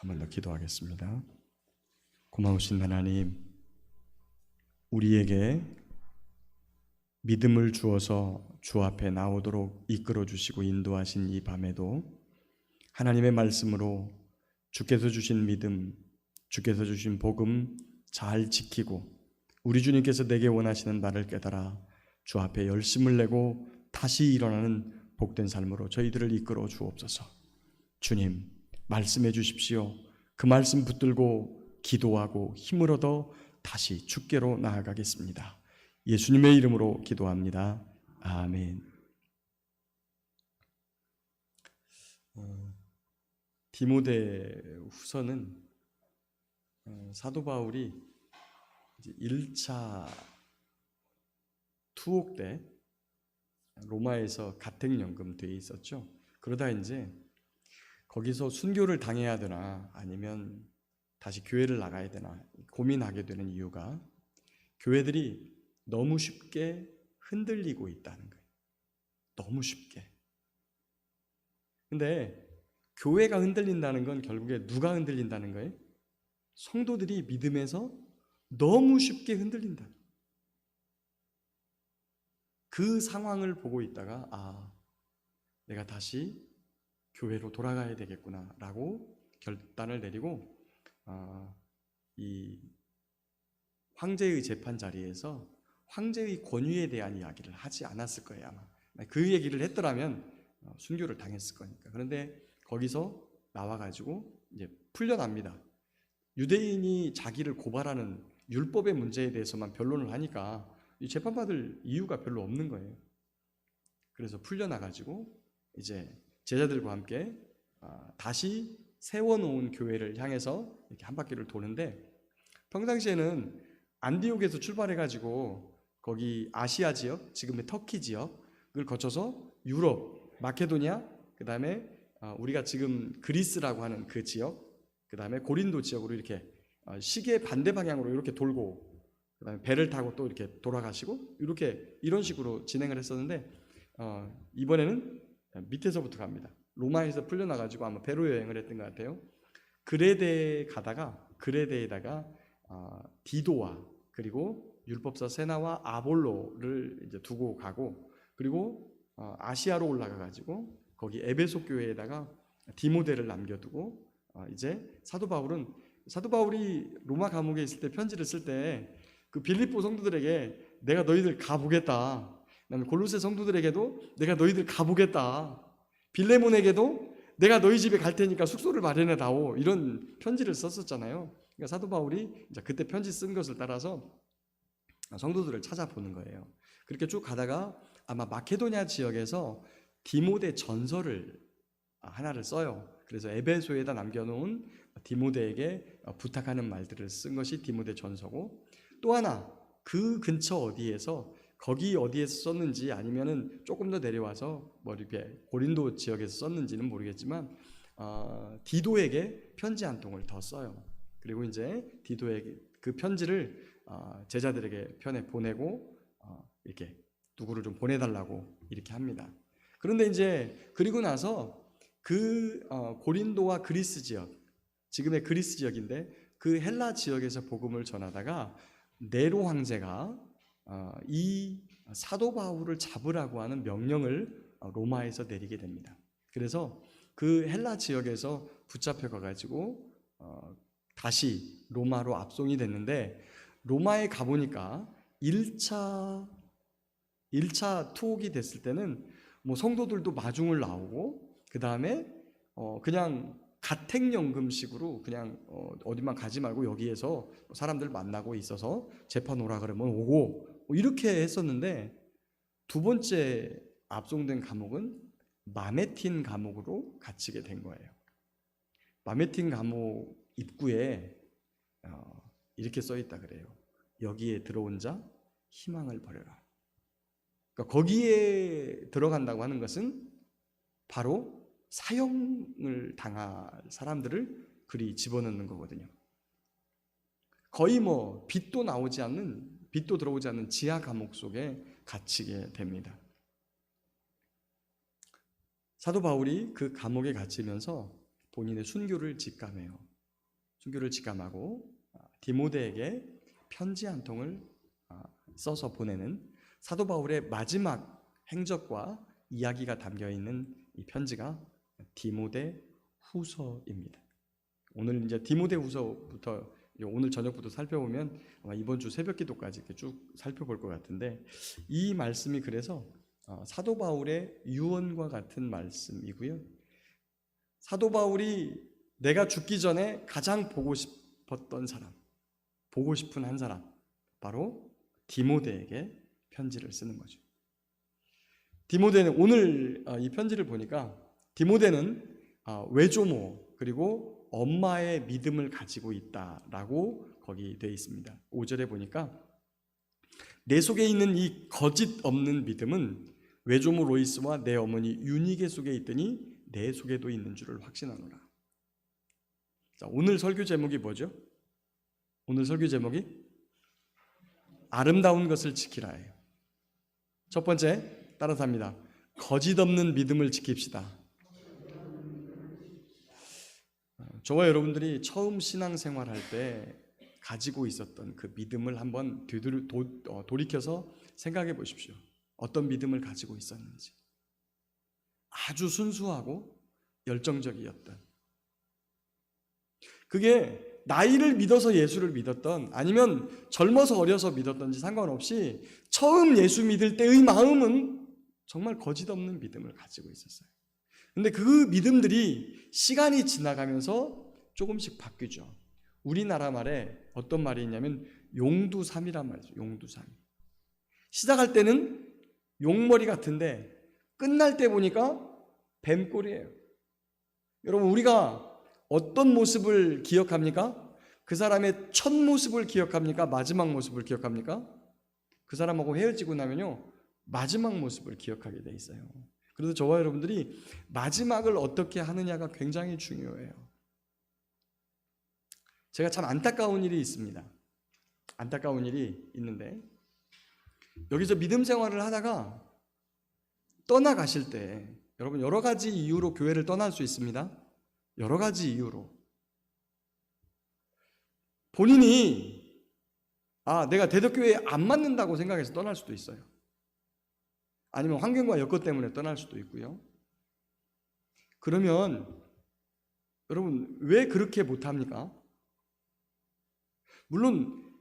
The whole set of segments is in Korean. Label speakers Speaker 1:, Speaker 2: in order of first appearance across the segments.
Speaker 1: 한 번 더 기도하겠습니다. 고마우신 하나님, 우리에게 믿음을 주어서 주 앞에 나오도록 이끌어 주시고 인도하신 이 밤에도 하나님의 말씀으로 주께서 주신 믿음, 주께서 주신 복음 잘 지키고 우리 주님께서 내게 원하시는 바를 깨달아 주 앞에 열심을 내고 다시 일어나는 복된 삶으로 저희들을 이끌어 주옵소서. 주님, 말씀해 주십시오. 그 말씀 붙들고 기도하고 힘을 얻어 다시 주께로 나아가겠습니다. 예수님의 이름으로 기도합니다. 아멘. 디모데 후서는 사도 바울이 1차 투옥 때 로마에서 가택연금되어 있었죠. 그러다 이제 거기서 순교를 당해야 되나 아니면 다시 교회를 나가야 되나 고민하게 되는 이유가 교회들이 너무 쉽게 흔들리고 있다는 거예요. 너무 쉽게. 근데 교회가 흔들린다는 건 결국에 누가 흔들린다는 거예요? 성도들이 믿음에서 너무 쉽게 흔들린다. 그 상황을 보고 있다가 내가 다시 교회로 돌아가야 되겠구나 라고 결단을 내리고 이 황제의 재판 자리에서 황제의 권위에 대한 이야기를 하지 않았을 거예요. 아마 그 얘기를 했더라면 순교를 당했을 거니까. 그런데 거기서 나와가지고 이제 풀려납니다. 유대인이 자기를 고발하는 율법의 문제에 대해서만 변론을 하니까 재판받을 이유가 별로 없는 거예요. 그래서 풀려나가지고 이제 제자들과 함께 다시 세워놓은 교회를 향해서 이렇게 한 바퀴를 도는데, 평상시에는 안디옥에서 출발해가지고 거기 아시아 지역, 지금의 터키 지역을 거쳐서 유럽, 마케도니아, 그 다음에 우리가 지금 그리스라고 하는 그 지역, 그 다음에 고린도 지역으로 이렇게 시계 반대 방향으로 이렇게 돌고, 그 다음에 배를 타고 또 이렇게 돌아가시고 이런 식으로 진행을 했었는데, 이번에는 밑에서부터 갑니다. 로마에서 풀려나가지고 아마 배로 여행을 했던 것 같아요. 그레데에 가다가 그레데에다가 디도와 그리고 율법사 세나와 아볼로를 이제 두고 가고, 그리고 아시아로 올라가가지고 거기 에베소 교회에다가 디모데를 남겨두고 이제 사도 바울이 로마 감옥에 있을 때 편지를 쓸 때 그 빌립보 성도들에게 내가 너희들 가보겠다, 그다음에 골로새 성도들에게도 내가 너희들 가보겠다, 빌레몬에게도 내가 너희 집에 갈 테니까 숙소를 마련해 다오, 이런 편지를 썼었잖아요. 그러니까 사도 바울이 이제 그때 편지 쓴 것을 따라서 성도들을 찾아보는 거예요. 그렇게 쭉 가다가 아마 마케도니아 지역에서 디모데 전서를 하나를 써요. 그래서 에베소에다 남겨놓은 디모데에게 부탁하는 말들을 쓴 것이 디모데 전서고, 또 하나 그 근처 어디에서 거기 어디에서 썼는지 아니면은 조금 더 내려와서 뭐 이렇게 고린도 지역에서 썼는지는 모르겠지만 디도에게 편지 한 통을 더 써요. 그리고 이제 디도에게 그 편지를 제자들에게 편에 보내고 이렇게 누구를 좀 보내달라고 이렇게 합니다. 그런데 이제 그리고 나서 그 고린도와 그리스 지역, 지금의 그리스 지역인데 그 헬라 지역에서 복음을 전하다가 네로 황제가 이 사도 바울을 잡으라고 하는 명령을 로마에서 내리게 됩니다. 그래서 그 헬라 지역에서 붙잡혀 가가지고 다시 로마로 압송이 됐는데, 로마에 가보니까 1차 투옥이 됐을 때는 뭐 성도들도 마중을 나오고, 그 다음에 그냥 가택연금식으로 그냥 어디만 가지 말고 여기에서 사람들 만나고 있어서 재판 오라 그러면 오고 뭐 이렇게 했었는데, 두 번째 압송된 감옥은 마메틴 감옥으로 갇히게 된 거예요. 마메틴 감옥 입구에 이렇게 써 있다 그래요. 여기에 들어온 자 희망을 버려라. 그러니까 거기에 들어간다고 하는 것은 바로 사형을 당할 사람들을 그리 집어넣는 거거든요. 거의 뭐 빛도 들어오지 않는 지하 감옥 속에 갇히게 됩니다. 사도 바울이 그 감옥에 갇히면서 본인의 순교를 직감해요. 순교를 직감하고 디모데에게 편지 한 통을 써서 보내는 사도 바울의 마지막 행적과 이야기가 담겨 있는 이 편지가 디모데 후서입니다. 오늘 이제 디모데 후서부터 오늘 저녁부터 살펴보면 아마 이번 주 새벽 기도까지 이렇게 쭉 살펴볼 것 같은데, 이 말씀이 그래서 사도 바울의 유언과 같은 말씀이고요. 사도 바울이 내가 죽기 전에 가장 보고 싶었던 사람, 보고 싶은 한 사람, 바로 디모데에게 편지를 쓰는 거죠. 디모데는 오늘 이 편지를 보니까 디모데는 외조모 그리고 엄마의 믿음을 가지고 있다라고 거기 되어 있습니다. 5절에 보니까 내 속에 있는 이 거짓 없는 믿음은 외조모 로이스와 내 어머니 유니게 속에 있더니 내 속에도 있는 줄을 확신하노라. 자, 오늘 설교 제목이 뭐죠? 오늘 설교 제목이 아름다운 것을 지키라예요. 첫 번째 따라서 합니다. 거짓 없는 믿음을 지킵시다. 저와 여러분들이 처음 신앙생활 할 때 가지고 있었던 그 믿음을 한번 돌이켜서 생각해 보십시오. 어떤 믿음을 가지고 있었는지. 아주 순수하고 열정적이었던, 그게 나이를 믿어서 예수를 믿었던 아니면 젊어서 어려서 믿었던지 상관없이 처음 예수 믿을 때의 마음은 정말 거짓 없는 믿음을 가지고 있었어요. 근데 그 믿음들이 시간이 지나가면서 조금씩 바뀌죠. 우리나라 말에 어떤 말이 있냐면 용두삼이란 말이죠. 용두삼. 시작할 때는 용머리 같은데 끝날 때 보니까 뱀꼴이에요. 여러분, 우리가 어떤 모습을 기억합니까? 그 사람의 첫 모습을 기억합니까? 마지막 모습을 기억합니까? 그 사람하고 헤어지고 나면요, 마지막 모습을 기억하게 돼 있어요. 그래서 저와 여러분들이 마지막을 어떻게 하느냐가 굉장히 중요해요. 제가 참 안타까운 일이 있습니다. 안타까운 일이 있는데, 여기서 믿음 생활을 하다가 떠나가실 때, 여러분, 여러 가지 이유로 교회를 떠날 수 있습니다. 여러 가지 이유로. 본인이 내가 대덕교회에 안 맞는다고 생각해서 떠날 수도 있어요. 아니면 환경과 여건 때문에 떠날 수도 있고요. 그러면 여러분, 왜 그렇게 못합니까? 물론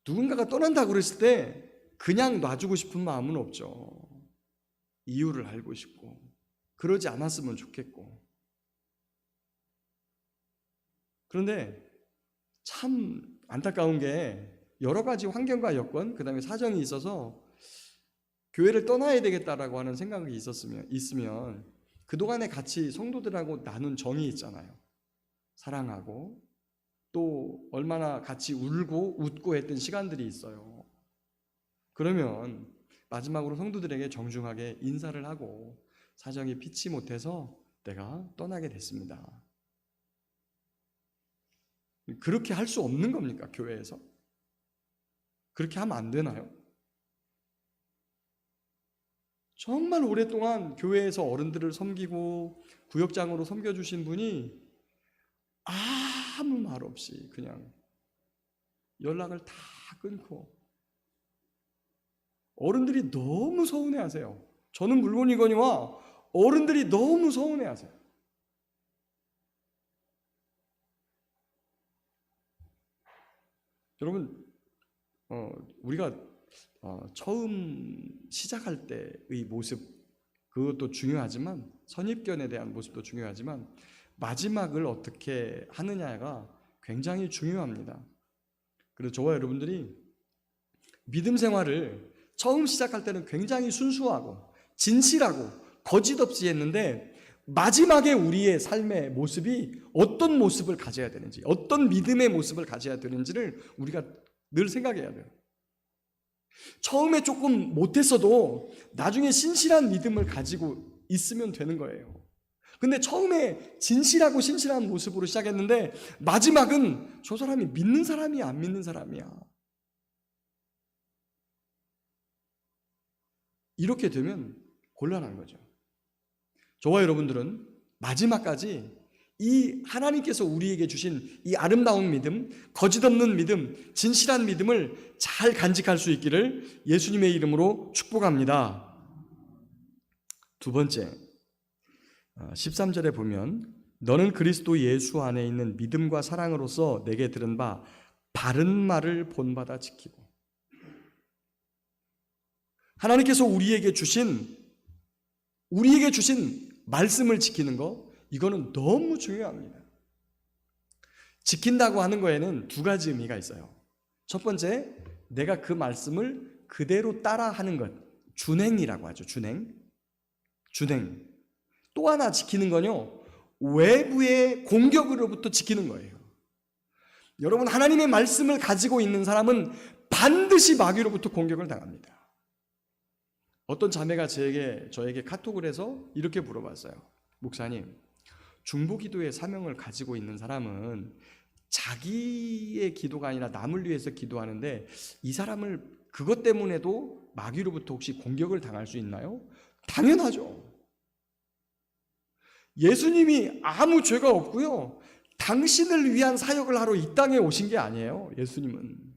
Speaker 1: 누군가가 떠난다고 그랬을 때 그냥 놔주고 싶은 마음은 없죠. 이유를 알고 싶고 그러지 않았으면 좋겠고. 그런데 참 안타까운 게 여러 가지 환경과 여건, 그 다음에 사정이 있어서 교회를 떠나야 되겠다라고 하는 생각이 있으면 그동안에 같이 성도들하고 나눈 정이 있잖아요. 사랑하고 또 얼마나 같이 울고 웃고 했던 시간들이 있어요. 그러면 마지막으로 성도들에게 정중하게 인사를 하고 사정이 피치 못해서 내가 떠나게 됐습니다. 그렇게 할 수 없는 겁니까? 교회에서? 그렇게 하면 안 되나요? 정말 오랫동안 교회에서 어른들을 섬기고 구역장으로 섬겨주신 분이 아무 말 없이 그냥 연락을 다 끊고, 어른들이 너무 서운해하세요. 저는 물론이거니와 어른들이 너무 서운해하세요. 여러분, 우리가 처음 시작할 때의 모습, 그것도 중요하지만 선입견에 대한 모습도 중요하지만 마지막을 어떻게 하느냐가 굉장히 중요합니다. 그래서 저와 여러분들이 믿음 생활을 처음 시작할 때는 굉장히 순수하고 진실하고 거짓 없이 했는데, 마지막에 우리의 삶의 모습이 어떤 모습을 가져야 되는지, 어떤 믿음의 모습을 가져야 되는지를 우리가 늘 생각해야 돼요. 처음에 조금 못했어도 나중에 신실한 믿음을 가지고 있으면 되는 거예요. 근데 처음에 진실하고 신실한 모습으로 시작했는데 마지막은 저 사람이 믿는 사람이야, 안 믿는 사람이야, 이렇게 되면 곤란한 거죠. 저와 여러분들은 마지막까지 이 하나님께서 우리에게 주신 이 아름다운 믿음, 거짓 없는 믿음, 진실한 믿음을 잘 간직할 수 있기를 예수님의 이름으로 축복합니다. 두 번째, 13절에 보면 너는 그리스도 예수 안에 있는 믿음과 사랑으로서 내게 들은 바 바른 말을 본받아 지키고. 하나님께서 우리에게 주신 말씀을 지키는 거, 이거는 너무 중요합니다. 지킨다고 하는 거에는 두 가지 의미가 있어요. 첫 번째, 내가 그 말씀을 그대로 따라하는 것, 준행이라고 하죠. 준행. 또 하나 지키는 건요, 외부의 공격으로부터 지키는 거예요. 여러분, 하나님의 말씀을 가지고 있는 사람은 반드시 마귀로부터 공격을 당합니다. 어떤 자매가 저에게 카톡을 해서 이렇게 물어봤어요. 목사님, 중보기도의 사명을 가지고 있는 사람은 자기의 기도가 아니라 남을 위해서 기도하는데 이 사람을 그것 때문에도 마귀로부터 혹시 공격을 당할 수 있나요? 당연하죠. 예수님이 아무 죄가 없고요, 당신을 위한 사역을 하러 이 땅에 오신 게 아니에요, 예수님은.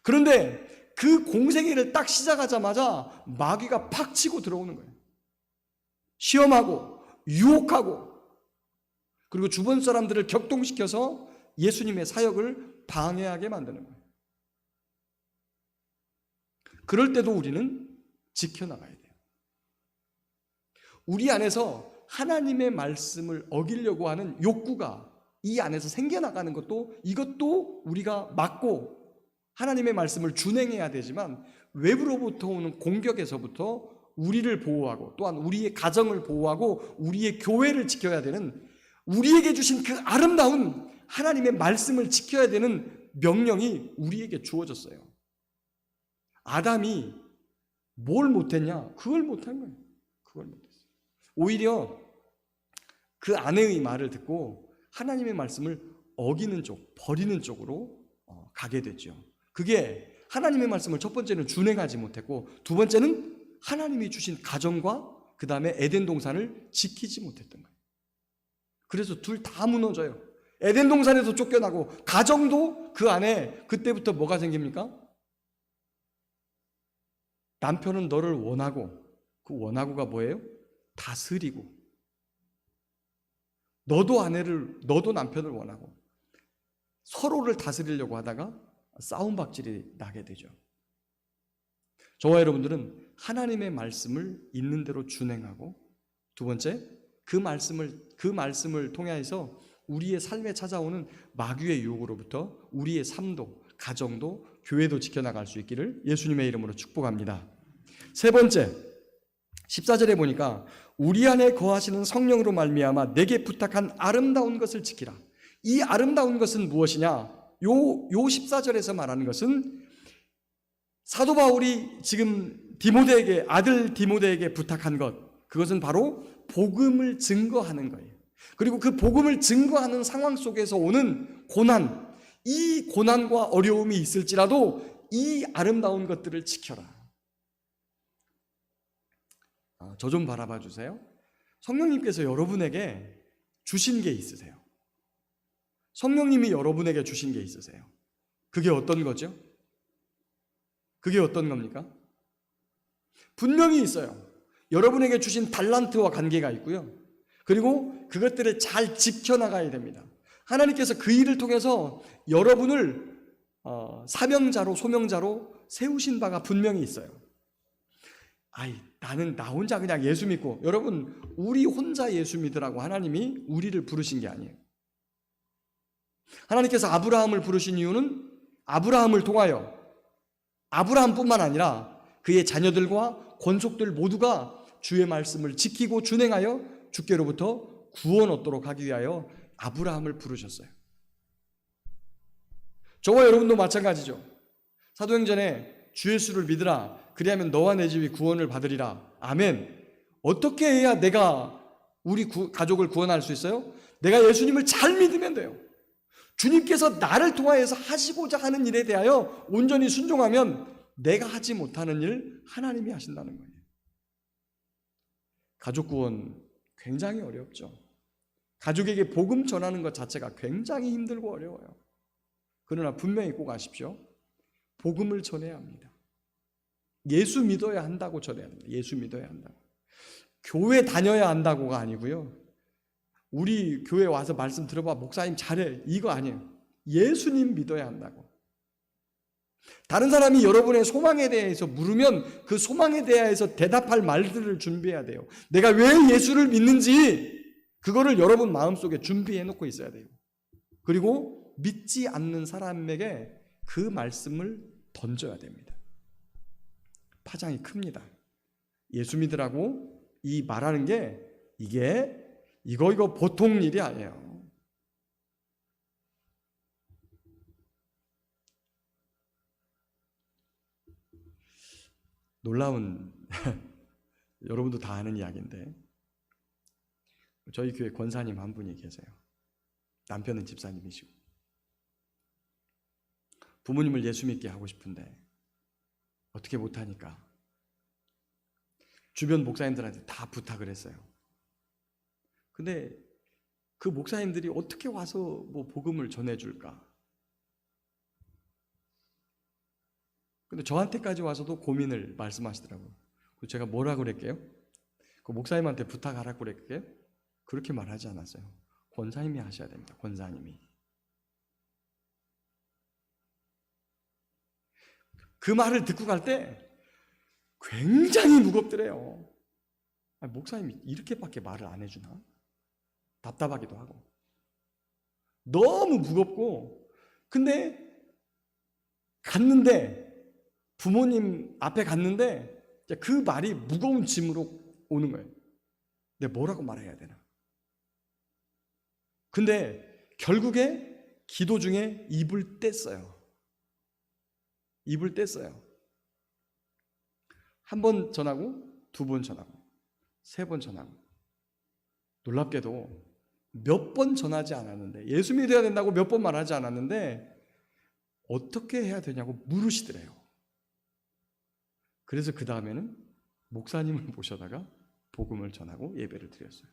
Speaker 1: 그런데 그 공생애를 딱 시작하자마자 마귀가 팍 치고 들어오는 거예요. 시험하고 유혹하고, 그리고 주변 사람들을 격동시켜서 예수님의 사역을 방해하게 만드는 거예요. 그럴 때도 우리는 지켜나가야 돼요. 우리 안에서 하나님의 말씀을 어기려고 하는 욕구가 이 안에서 생겨나가는 것도, 이것도 우리가 막고 하나님의 말씀을 준행해야 되지만, 외부로부터 오는 공격에서부터 우리를 보호하고 또한 우리의 가정을 보호하고 우리의 교회를 지켜야 되는, 우리에게 주신 그 아름다운 하나님의 말씀을 지켜야 되는 명령이 우리에게 주어졌어요. 아담이 뭘 못했냐? 그걸 못한 거예요. 그걸 못했어요. 오히려 그 아내의 말을 듣고 하나님의 말씀을 어기는 쪽, 버리는 쪽으로 가게 됐죠. 그게 하나님의 말씀을 첫 번째는 준행하지 못했고, 두 번째는 하나님이 주신 가정과 그 다음에 에덴 동산을 지키지 못했던 거예요. 그래서 둘 다 무너져요. 에덴 동산에서 쫓겨나고, 가정도 그 안에 그때부터 뭐가 생깁니까? 남편은 너를 원하고, 그 원하고가 뭐예요? 다스리고, 너도 남편을 원하고 서로를 다스리려고 하다가 싸움박질이 나게 되죠. 저와 여러분들은 하나님의 말씀을 있는 대로 준행하고, 두 번째, 그 말씀을 통해서 우리의 삶에 찾아오는 마귀의 유혹으로부터 우리의 삶도, 가정도, 교회도 지켜나갈 수 있기를 예수님의 이름으로 축복합니다. 세 번째, 14절에 보니까 우리 안에 거하시는 성령으로 말미암아 내게 부탁한 아름다운 것을 지키라. 이 아름다운 것은 무엇이냐? 요 14절에서 말하는 것은 사도 바울이 지금 아들 디모데에게 부탁한 것, 그것은 바로 복음을 증거하는 거예요. 그리고 그 복음을 증거하는 상황 속에서 오는 고난, 이 고난과 어려움이 있을지라도 이 아름다운 것들을 지켜라. 저 좀 바라봐 주세요. 성령님께서 여러분에게 주신 게 있으세요. 성령님이 여러분에게 주신 게 있으세요. 그게 어떤 거죠? 그게 어떤 겁니까? 분명히 있어요. 여러분에게 주신 달란트와 관계가 있고요. 그리고 그것들을 잘 지켜나가야 됩니다. 하나님께서 그 일을 통해서 여러분을 사명자로, 소명자로 세우신 바가 분명히 있어요. 나는 나 혼자 그냥 예수 믿고, 여러분, 우리 혼자 예수 믿으라고 하나님이 우리를 부르신 게 아니에요. 하나님께서 아브라함을 부르신 이유는 아브라함을 통하여 아브라함뿐만 아니라 그의 자녀들과 권속들 모두가 주의 말씀을 지키고 준행하여 주께로부터 구원 얻도록 하기 위하여 아브라함을 부르셨어요. 저와 여러분도 마찬가지죠. 사도행전에 주 예수를 믿으라, 그리하면 너와 내 집이 구원을 받으리라. 아멘. 어떻게 해야 내가 우리 가족을 구원할 수 있어요? 내가 예수님을 잘 믿으면 돼요. 주님께서 나를 통하여서 하시고자 하는 일에 대하여 온전히 순종하면 내가 하지 못하는 일 하나님이 하신다는 거예요. 가족 구원 굉장히 어렵죠. 가족에게 복음 전하는 것 자체가 굉장히 힘들고 어려워요. 그러나 분명히 꼭 아십시오. 복음을 전해야 합니다. 예수 믿어야 한다고 전해야 합니다. 예수 믿어야 한다고. 교회 다녀야 한다고가 아니고요. 우리 교회 와서 말씀 들어봐, 목사님 잘해, 이거 아니에요. 예수님 믿어야 한다고. 다른 사람이 여러분의 소망에 대해서 물으면 그 소망에 대해서 대답할 말들을 준비해야 돼요. 내가 왜 예수를 믿는지 그거를 여러분 마음속에 준비해 놓고 있어야 돼요. 그리고 믿지 않는 사람에게 그 말씀을 던져야 됩니다. 파장이 큽니다. 예수 믿으라고 이 말하는 게 이거 보통 일이 아니에요. 놀라운 여러분도 다 아는 이야기인데 저희 교회 권사님 한 분이 계세요. 남편은 집사님이시고 부모님을 예수 믿게 하고 싶은데 어떻게 못하니까 주변 목사님들한테 다 부탁을 했어요. 근데 그 목사님들이 어떻게 와서 뭐 복음을 전해줄까? 근데 저한테까지 와서도 고민을 말씀하시더라고요. 제가 뭐라고 그랬게요? 그 목사님한테 부탁하라고 그랬게요? 그렇게 말하지 않았어요. 권사님이 하셔야 됩니다. 권사님이. 그 말을 듣고 갈 때 굉장히 무겁더래요. 아니, 목사님이 이렇게밖에 말을 안 해주나? 답답하기도 하고. 너무 무겁고, 근데 갔는데, 부모님 앞에 갔는데, 그 말이 무거운 짐으로 오는 거예요. 내가 뭐라고 말해야 되나? 근데 결국에 기도 중에 입을 뗐어요. 입을 뗐어요. 한 번 전하고, 두 번 전하고, 세 번 전하고. 놀랍게도 몇 번 전하지 않았는데, 예수 믿어야 된다고 몇 번 말하지 않았는데 어떻게 해야 되냐고 물으시더래요. 그래서 그 다음에는 목사님을 모셔다가 복음을 전하고 예배를 드렸어요.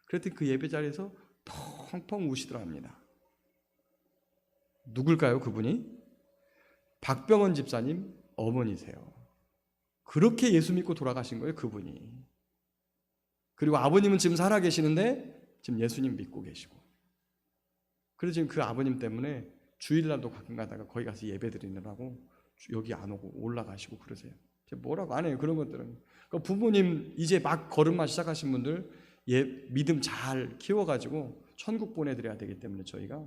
Speaker 1: 그랬더니 그 예배 자리에서 펑펑 우시더랍니다. 누굴까요? 그분이? 박병원 집사님 어머니세요. 그렇게 예수 믿고 돌아가신 거예요, 그분이. 그리고 아버님은 지금 살아계시는데 지금 예수님 믿고 계시고. 그래서 지금 그 아버님 때문에 주일날도 가끔 가다가 거기 가서 예배 드리느라고 여기 안 오고 올라가시고 그러세요. 뭐라고 안 해요, 그런 것들은. 그러니까 부모님 이제 막 걸음마 시작하신 분들 믿음 잘 키워가지고 천국 보내드려야 되기 때문에 저희가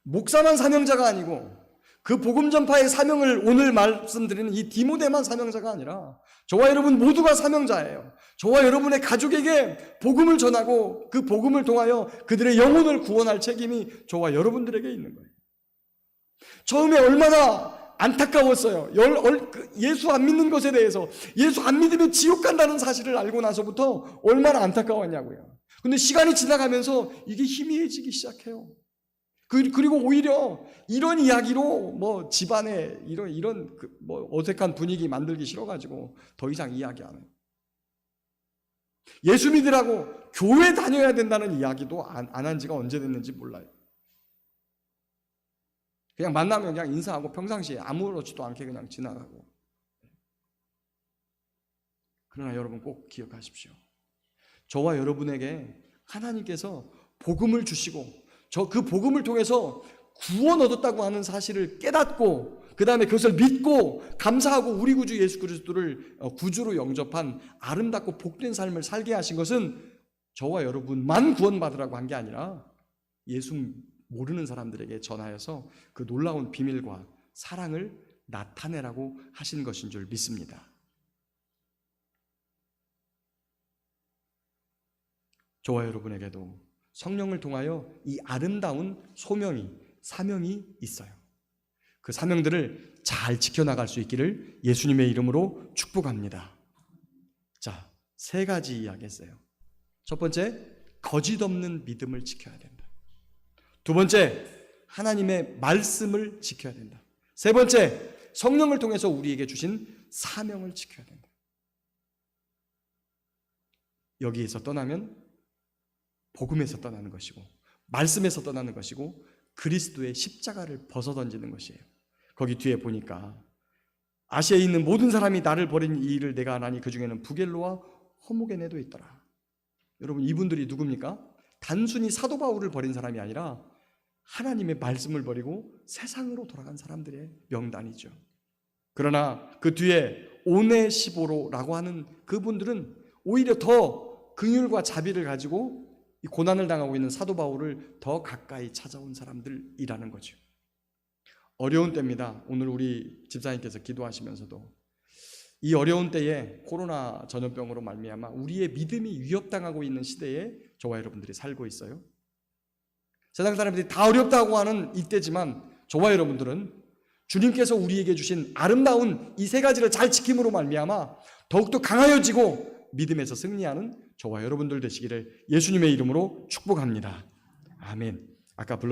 Speaker 1: 목사만 사명자가 아니고 그 복음 전파의 사명을 오늘 말씀드리는 이 디모데만 사명자가 아니라 저와 여러분 모두가 사명자예요. 저와 여러분의 가족에게 복음을 전하고 그 복음을 통하여 그들의 영혼을 구원할 책임이 저와 여러분들에게 있는 거예요. 처음에 얼마나 안타까웠어요. 예수 안 믿는 것에 대해서, 예수 안 믿으면 지옥 간다는 사실을 알고 나서부터 얼마나 안타까웠냐고요. 근데 시간이 지나가면서 이게 희미해지기 시작해요. 그리고 오히려 이런 이야기로 뭐 집안에 이런 뭐 어색한 분위기 만들기 싫어가지고 더 이상 이야기 안 해요. 예수 믿으라고 교회 다녀야 된다는 이야기도 안 한 지가 언제 됐는지 몰라요. 그냥 만나면 그냥 인사하고 평상시에 아무렇지도 않게 그냥 지나가고. 그러나 여러분 꼭 기억하십시오. 저와 여러분에게 하나님께서 복음을 주시고 그 복음을 통해서 구원 얻었다고 하는 사실을 깨닫고 그 다음에 그것을 믿고 감사하고 우리 구주 예수 그리스도를 구주로 영접한 아름답고 복된 삶을 살게 하신 것은 저와 여러분만 구원받으라고 한 게 아니라 예수 모르는 사람들에게 전하여서 그 놀라운 비밀과 사랑을 나타내라고 하신 것인 줄 믿습니다. 저와 여러분에게도 성령을 통하여 이 아름다운 사명이 있어요. 그 사명들을 잘 지켜나갈 수 있기를 예수님의 이름으로 축복합니다. 자, 3가지 이야기했어요. 첫 번째, 거짓 없는 믿음을 지켜야 된다. 두 번째, 하나님의 말씀을 지켜야 된다. 세 번째, 성령을 통해서 우리에게 주신 사명을 지켜야 된다. 여기에서 떠나면 복음에서 떠나는 것이고 말씀에서 떠나는 것이고 그리스도의 십자가를 벗어던지는 것이에요. 거기 뒤에 보니까 아시아에 있는 모든 사람이 나를 버린 이 일을 내가 안 하니 그 중에는 부겔로와 허무게네도 있더라. 여러분, 이분들이 누굽니까? 단순히 사도 바울을 버린 사람이 아니라 하나님의 말씀을 버리고 세상으로 돌아간 사람들의 명단이죠. 그러나 그 뒤에 오네시보로라고 하는 그분들은 오히려 더 긍휼과 자비를 가지고 이 고난을 당하고 있는 사도 바울을 더 가까이 찾아온 사람들이라는 거죠. 어려운 때입니다. 오늘 우리 집사님께서 기도하시면서도 이 어려운 때에 코로나 전염병으로 말미암아 우리의 믿음이 위협당하고 있는 시대에 저와 여러분들이 살고 있어요. 세상 사람들이 다 어렵다고 하는 이때지만 저와 여러분들은 주님께서 우리에게 주신 아름다운 이 세 가지를 잘 지킴으로 말미암아 더욱더 강하여지고 믿음에서 승리하는 저와 여러분들 되시기를 예수님의 이름으로 축복합니다. 아멘. 아까